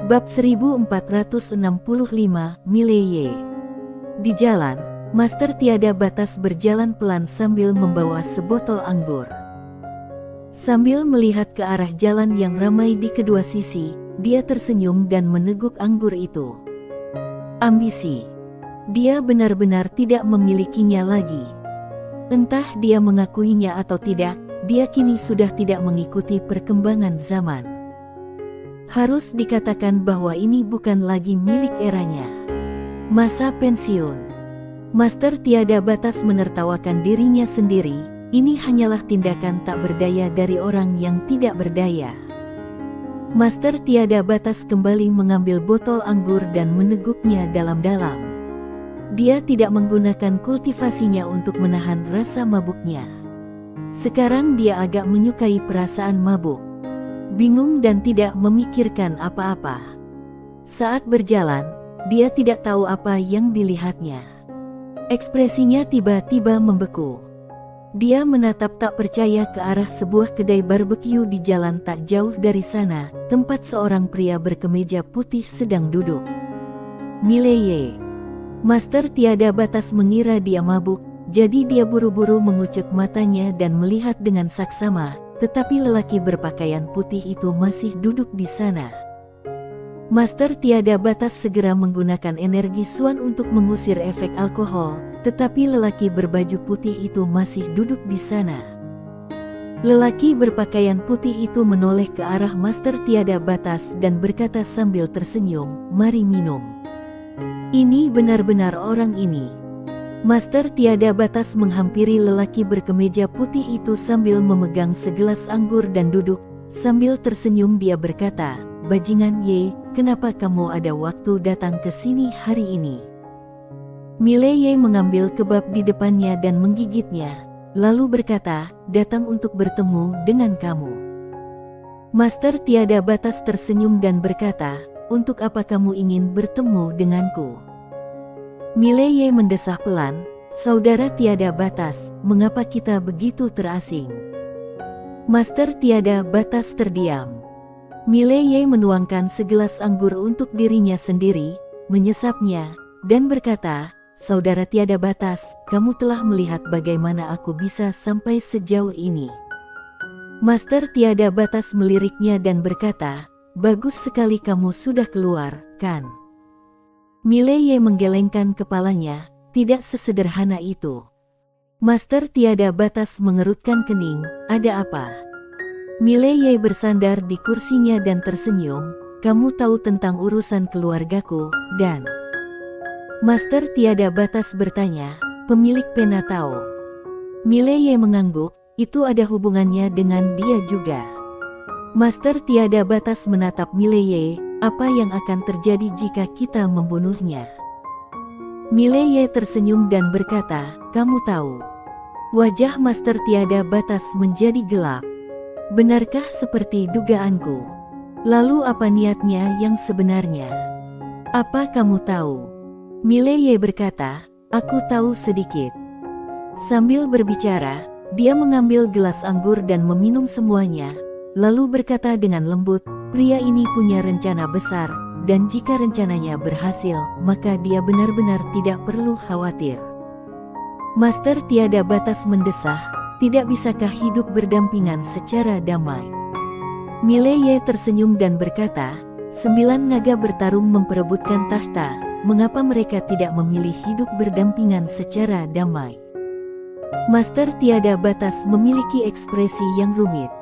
Bab 1465, Mileye. Di jalan, Master tiada batas berjalan pelan sambil membawa sebotol anggur. Sambil melihat ke arah jalan yang ramai di kedua sisi, dia tersenyum dan meneguk anggur itu. Ambisi. Dia benar-benar tidak memilikinya lagi. Entah dia mengakuinya atau tidak, dia kini sudah tidak mengikuti perkembangan zaman. Harus dikatakan bahwa ini bukan lagi milik eranya. Masa pensiun. Master tiada batas menertawakan dirinya sendiri, ini hanyalah tindakan tak berdaya dari orang yang tidak berdaya. Master tiada batas kembali mengambil botol anggur dan meneguknya dalam-dalam. Dia tidak menggunakan kultivasinya untuk menahan rasa mabuknya. Sekarang dia agak menyukai perasaan mabuk. Bingung dan tidak memikirkan apa-apa. Saat berjalan, dia tidak tahu apa yang dilihatnya. Ekspresinya tiba-tiba membeku. Dia menatap tak percaya ke arah sebuah kedai barbeque di jalan tak jauh dari sana, tempat seorang pria berkemeja putih sedang duduk. Mileye. Master tiada batas mengira dia mabuk, jadi dia buru-buru mengucek matanya dan melihat dengan saksama. Tetapi lelaki berpakaian putih itu masih duduk di sana. Master tiada batas segera menggunakan energi Swan untuk mengusir efek alkohol, tetapi lelaki berbaju putih itu masih duduk di sana. Lelaki berpakaian putih itu menoleh ke arah Master tiada batas dan berkata sambil tersenyum, "Mari minum." Ini benar-benar orang ini. Master tiada batas menghampiri lelaki berkemeja putih itu sambil memegang segelas anggur dan duduk. Sambil tersenyum dia berkata, "Bajingan Ye, kenapa kamu ada waktu datang ke sini hari ini?" Mileye mengambil kebab di depannya dan menggigitnya, lalu berkata, "Datang untuk bertemu dengan kamu." Master tiada batas tersenyum dan berkata, "Untuk apa kamu ingin bertemu denganku?" Mileye mendesah pelan, "Saudara tiada batas, mengapa kita begitu terasing?" Master tiada batas terdiam. Mileye menuangkan segelas anggur untuk dirinya sendiri, menyesapnya, dan berkata, "Saudara tiada batas, kamu telah melihat bagaimana aku bisa sampai sejauh ini." Master tiada batas meliriknya dan berkata, "Bagus sekali kamu sudah keluar, kan?" Mileye menggelengkan kepalanya, "Tidak sesederhana itu." Master tiada batas mengerutkan kening, "Ada apa?" Mileye bersandar di kursinya dan tersenyum, "Kamu tahu tentang urusan keluargaku, dan..." Master tiada batas bertanya, "Pemilik pena tahu?" Mileye mengangguk, "Itu ada hubungannya dengan dia juga." Master tiada batas menatap Mileye, "Apa yang akan terjadi jika kita membunuhnya?" Mileye tersenyum dan berkata, "Kamu tahu." Wajah Master tiada batas menjadi gelap. "Benarkah seperti dugaanku? Lalu apa niatnya yang sebenarnya? Apa kamu tahu?" Mileye berkata, "Aku tahu sedikit." Sambil berbicara, dia mengambil gelas anggur dan meminum semuanya, lalu berkata dengan lembut, "Pria ini punya rencana besar, dan jika rencananya berhasil, maka dia benar-benar tidak perlu khawatir." Master tiada batas mendesah, "Tidak bisakah hidup berdampingan secara damai?" Mileye tersenyum dan berkata, 9 naga bertarung memperebutkan tahta, mengapa mereka tidak memilih hidup berdampingan secara damai?" Master tiada batas memiliki ekspresi yang rumit.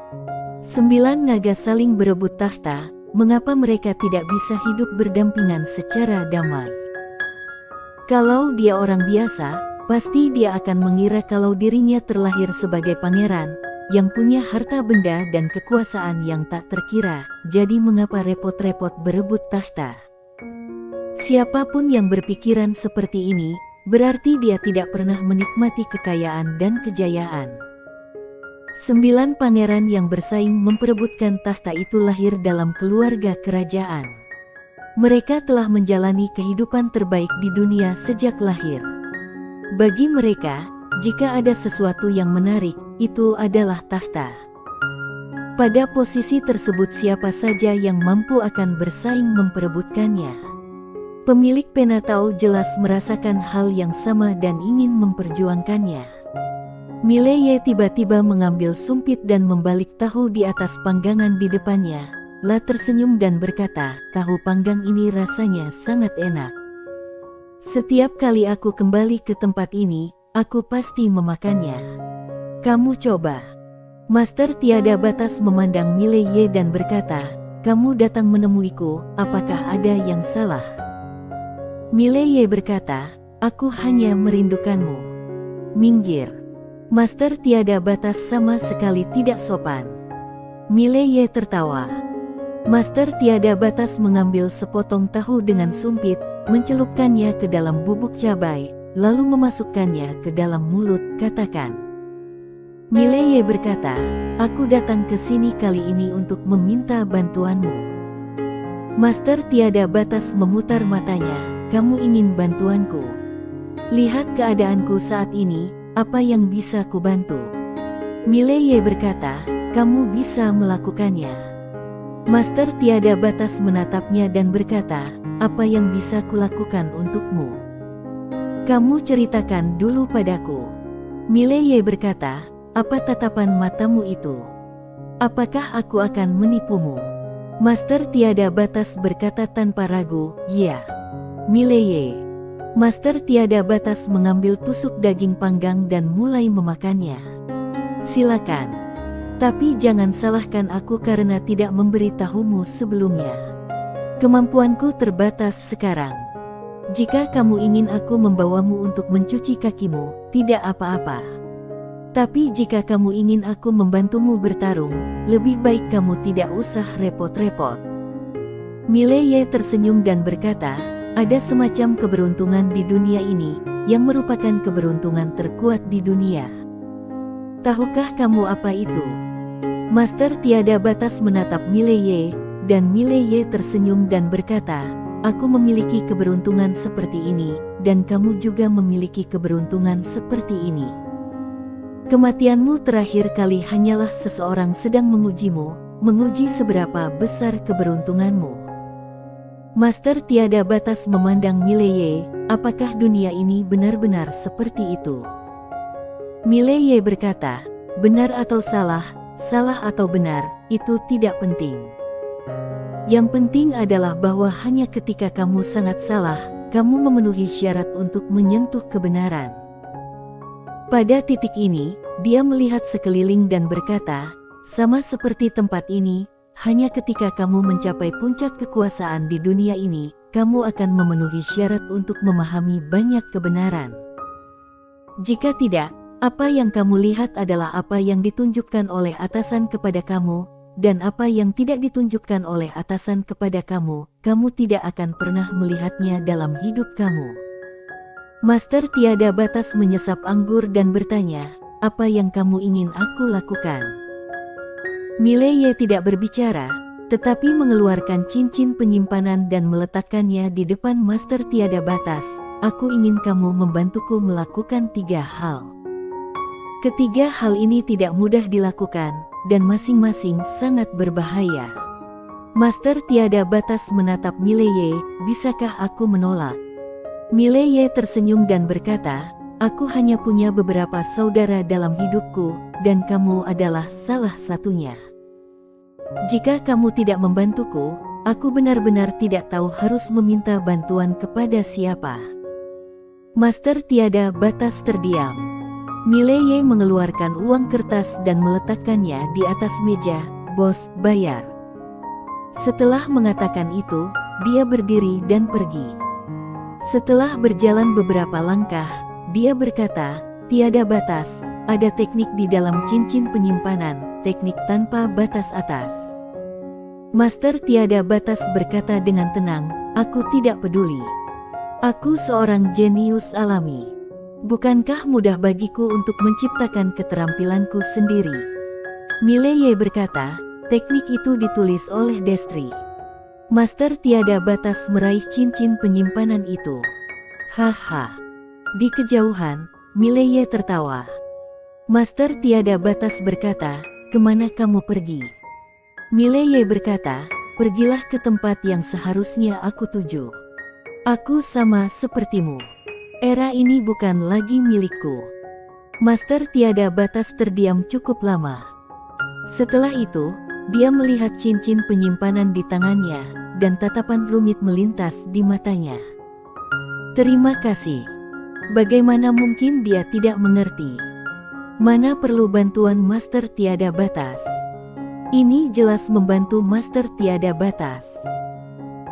9 naga saling berebut tahta, mengapa mereka tidak bisa hidup berdampingan secara damai? Kalau dia orang biasa, pasti dia akan mengira kalau dirinya terlahir sebagai pangeran, yang punya harta benda dan kekuasaan yang tak terkira, jadi mengapa repot-repot berebut tahta? Siapapun yang berpikiran seperti ini, berarti dia tidak pernah menikmati kekayaan dan kejayaan. 9 pangeran yang bersaing memperebutkan tahta itu lahir dalam keluarga kerajaan. Mereka telah menjalani kehidupan terbaik di dunia sejak lahir. Bagi mereka, jika ada sesuatu yang menarik, itu adalah tahta. Pada posisi tersebut siapa saja yang mampu akan bersaing memperebutkannya. Pemilik Penatau jelas merasakan hal yang sama dan ingin memperjuangkannya. Mileye tiba-tiba mengambil sumpit dan membalik tahu di atas panggangan di depannya. La tersenyum dan berkata, tahu panggang ini rasanya sangat enak. Setiap kali aku kembali ke tempat ini, aku pasti memakannya. Kamu coba. Master Tiada Batas memandang Mileye dan berkata, kamu datang menemuiku, apakah ada yang salah? Mileye berkata, aku hanya merindukanmu. Minggir. Master Tiada Batas sama sekali tidak sopan. Mileye tertawa. Master Tiada Batas mengambil sepotong tahu dengan sumpit, mencelupkannya ke dalam bubuk cabai, lalu memasukkannya ke dalam mulut, katakan. Mileye berkata, aku datang ke sini kali ini untuk meminta bantuanmu. Master Tiada Batas memutar matanya, kamu ingin bantuanku? Lihat keadaanku saat ini, apa yang bisa kubantu? Mileye berkata, kamu bisa melakukannya. Master Tiada Batas menatapnya dan berkata, apa yang bisa kulakukan untukmu? Kamu ceritakan dulu padaku. Mileye berkata, apa tatapan matamu itu? Apakah aku akan menipumu? Master Tiada Batas berkata tanpa ragu, ya. Mileye. Master Tiada Batas mengambil tusuk daging panggang dan mulai memakannya. Silakan. Tapi jangan salahkan aku karena tidak memberitahumu sebelumnya. Kemampuanku terbatas sekarang. Jika kamu ingin aku membawamu untuk mencuci kakimu, tidak apa-apa. Tapi jika kamu ingin aku membantumu bertarung, lebih baik kamu tidak usah repot-repot. Mileye tersenyum dan berkata, ada semacam keberuntungan di dunia ini, yang merupakan keberuntungan terkuat di dunia. Tahukah kamu apa itu? Master Tiada Batas menatap Mileye, dan Mileye tersenyum dan berkata, aku memiliki keberuntungan seperti ini, dan kamu juga memiliki keberuntungan seperti ini. Kematianmu terakhir kali hanyalah seseorang sedang mengujimu, menguji seberapa besar keberuntunganmu. Master Tiada Batas memandang Mileye, apakah dunia ini benar-benar seperti itu? Mileye berkata, benar atau salah, salah atau benar, itu tidak penting. Yang penting adalah bahwa hanya ketika kamu sangat salah, kamu memenuhi syarat untuk menyentuh kebenaran. Pada titik ini, dia melihat sekeliling dan berkata, sama seperti tempat ini, hanya ketika kamu mencapai puncak kekuasaan di dunia ini, kamu akan memenuhi syarat untuk memahami banyak kebenaran. Jika tidak, apa yang kamu lihat adalah apa yang ditunjukkan oleh atasan kepada kamu, dan apa yang tidak ditunjukkan oleh atasan kepada kamu, kamu tidak akan pernah melihatnya dalam hidup kamu. Master Tiada Batas menyesap anggur dan bertanya, apa yang kamu ingin aku lakukan? Mileye tidak berbicara, tetapi mengeluarkan cincin penyimpanan dan meletakkannya di depan Master Tiada Batas. Aku ingin kamu membantuku melakukan 3 hal. Ketiga hal ini tidak mudah dilakukan, dan masing-masing sangat berbahaya. Master Tiada Batas menatap Mileye, bisakah aku menolak? Mileye tersenyum dan berkata, aku hanya punya beberapa saudara dalam hidupku, dan kamu adalah salah satunya. Jika kamu tidak membantuku, aku benar-benar tidak tahu harus meminta bantuan kepada siapa. Master Tiada Batas terdiam. Mileye mengeluarkan uang kertas dan meletakkannya di atas meja, bos, bayar. Setelah mengatakan itu, dia berdiri dan pergi. Setelah berjalan beberapa langkah, dia berkata, tiada batas, ada teknik di dalam cincin penyimpanan, teknik tanpa batas atas. Master Tiada Batas berkata dengan tenang, aku tidak peduli. Aku seorang jenius alami. Bukankah mudah bagiku untuk menciptakan keterampilanku sendiri? Mileye berkata, teknik itu ditulis oleh Destri. Master Tiada Batas meraih cincin penyimpanan itu. Haha. Di kejauhan, Mileye tertawa. Master Tiada Batas berkata, kemana kamu pergi? Mileye berkata, pergilah ke tempat yang seharusnya aku tuju. Aku sama sepertimu. Era ini bukan lagi milikku. Master Tiada Batas terdiam cukup lama. Setelah itu, dia melihat cincin penyimpanan di tangannya, dan tatapan rumit melintas di matanya. Terima kasih. Bagaimana mungkin dia tidak mengerti? Mana perlu bantuan Master Tiada Batas? Ini jelas membantu Master Tiada Batas.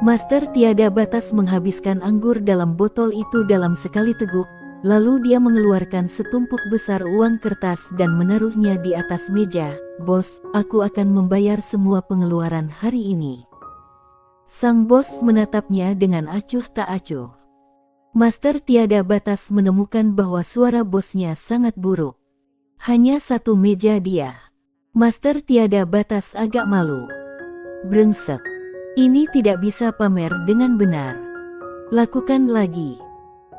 Master Tiada Batas menghabiskan anggur dalam botol itu dalam sekali teguk, lalu dia mengeluarkan setumpuk besar uang kertas dan menaruhnya di atas meja. Bos, aku akan membayar semua pengeluaran hari ini. Sang bos menatapnya dengan acuh tak acuh. Master Tiada Batas menemukan bahwa suara bosnya sangat buruk. Hanya satu meja dia. Master Tiada Batas agak malu. Brengsek. Ini tidak bisa pamer dengan benar. Lakukan lagi.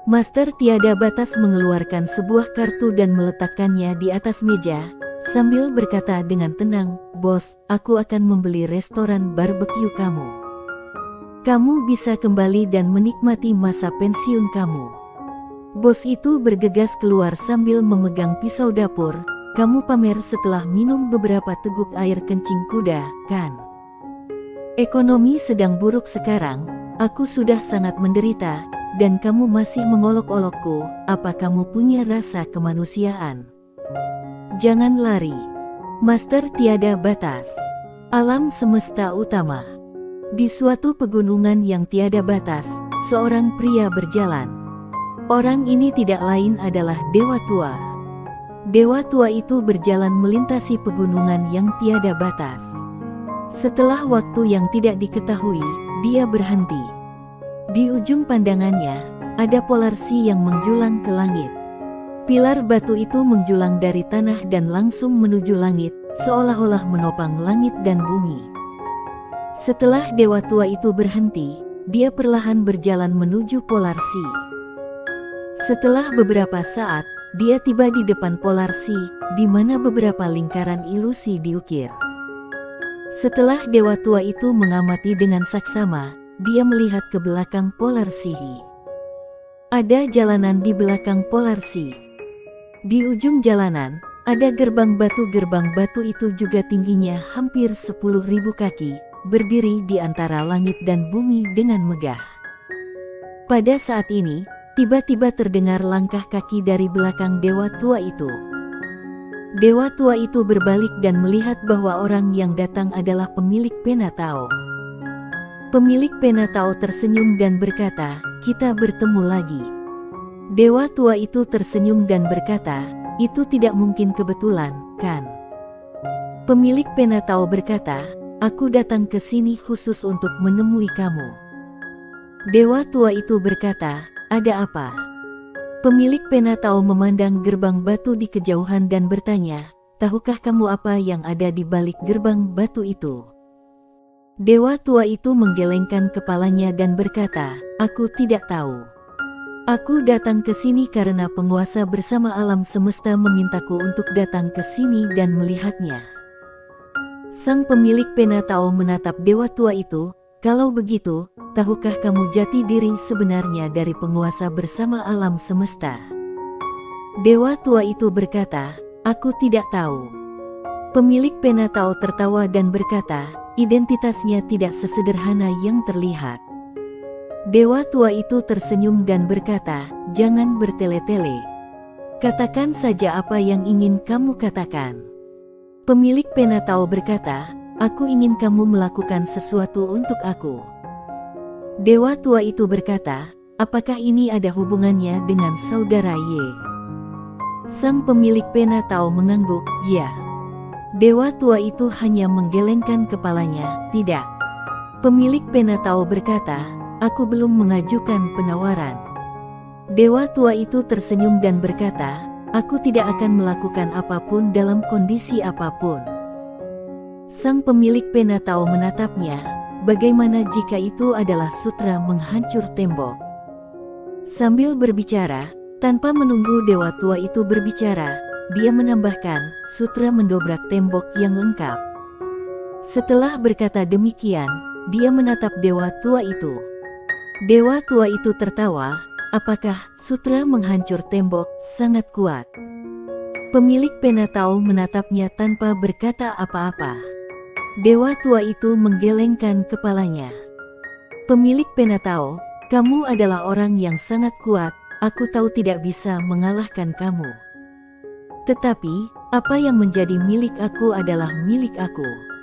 Master Tiada Batas mengeluarkan sebuah kartu dan meletakkannya di atas meja, sambil berkata dengan tenang, Bos, aku akan membeli restoran barbecue kamu. Kamu bisa kembali dan menikmati masa pensiun kamu. Bos itu bergegas keluar sambil memegang pisau dapur. Kamu pamer setelah minum beberapa teguk air kencing kuda, kan? Ekonomi sedang buruk sekarang, aku sudah sangat menderita, dan kamu masih mengolok-olokku. Apa kamu punya rasa kemanusiaan? Jangan lari. Master Tiada Batas. Alam semesta utama. Di suatu pegunungan yang tiada batas, seorang pria berjalan. Orang ini tidak lain adalah Dewa Tua. Dewa Tua itu berjalan melintasi pegunungan yang tiada batas. Setelah waktu yang tidak diketahui, dia berhenti. Di ujung pandangannya, ada polarsi yang menjulang ke langit. Pilar batu itu menjulang dari tanah dan langsung menuju langit, seolah-olah menopang langit dan bumi. Setelah Dewa Tua itu berhenti, dia perlahan berjalan menuju polarsi. Setelah beberapa saat, dia tiba di depan polarsi, di mana beberapa lingkaran ilusi diukir. Setelah Dewa Tua itu mengamati dengan saksama, dia melihat ke belakang polarsi. Ada jalanan di belakang polarsi. Di ujung jalanan, ada gerbang batu. Gerbang batu itu juga tingginya hampir 10.000 kaki, berdiri di antara langit dan bumi dengan megah. Pada saat ini, tiba-tiba terdengar langkah kaki dari belakang Dewa Tua itu. Dewa Tua itu berbalik dan melihat bahwa orang yang datang adalah pemilik Penatao. Pemilik Penatao tersenyum dan berkata, "Kita bertemu lagi." Dewa Tua itu tersenyum dan berkata, "Itu tidak mungkin kebetulan, kan?" Pemilik Penatao berkata, "Aku datang ke sini khusus untuk menemui kamu." Dewa Tua itu berkata, "Ada apa?" Pemilik Penatao memandang gerbang batu di kejauhan dan bertanya, "Tahukah kamu apa yang ada di balik gerbang batu itu?" Dewa Tua itu menggelengkan kepalanya dan berkata, "Aku tidak tahu. Aku datang ke sini karena penguasa bersama alam semesta memintaku untuk datang ke sini dan melihatnya." Sang pemilik Penatao menatap Dewa Tua itu, "Kalau begitu, tahukah kamu jati diri sebenarnya dari penguasa bersama alam semesta?" Dewa Tua itu berkata, "Aku tidak tahu." Pemilik Penatao tertawa dan berkata, "Identitasnya tidak sesederhana yang terlihat." Dewa Tua itu tersenyum dan berkata, "Jangan bertele-tele. Katakan saja apa yang ingin kamu katakan." Pemilik Penatao berkata, "Aku ingin kamu melakukan sesuatu untuk aku." Dewa Tua itu berkata, "Apakah ini ada hubungannya dengan saudara Ye?" Sang pemilik Penatao mengangguk, "Ya." Dewa Tua itu hanya menggelengkan kepalanya, "Tidak." Pemilik Penatao berkata, "Aku belum mengajukan penawaran." Dewa Tua itu tersenyum dan berkata, "Aku tidak akan melakukan apapun dalam kondisi apapun." Sang pemilik Penatao menatapnya, "Bagaimana jika itu adalah sutra menghancur tembok?" Sambil berbicara, tanpa menunggu Dewa Tua itu berbicara, dia menambahkan, "Sutra mendobrak tembok yang lengkap." Setelah berkata demikian, dia menatap dewa tua itu. Dewa tua itu tertawa, apakah sutra menghancur tembok sangat kuat? Pemilik pena Tao menatapnya tanpa berkata apa-apa. Dewa tua itu menggelengkan kepalanya. Pemilik pena Tao, kamu adalah orang yang sangat kuat, aku tahu tidak bisa mengalahkan kamu. Tetapi, apa yang menjadi milik aku adalah milik aku.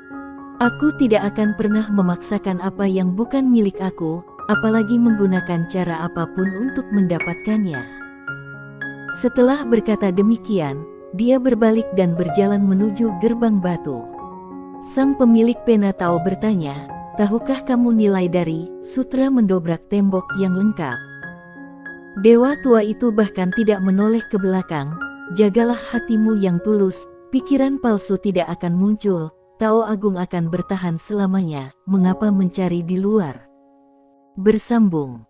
Aku tidak akan pernah memaksakan apa yang bukan milik aku, apalagi menggunakan cara apapun untuk mendapatkannya. Setelah berkata demikian, dia berbalik dan berjalan menuju gerbang batu. Sang pemilik pena Tao bertanya, tahukah kamu nilai dari sutra mendobrak tembok yang lengkap? Dewa tua itu bahkan tidak menoleh ke belakang. Jagalah hatimu yang tulus, pikiran palsu tidak akan muncul, Tao Agung akan bertahan selamanya, mengapa mencari di luar? Bersambung.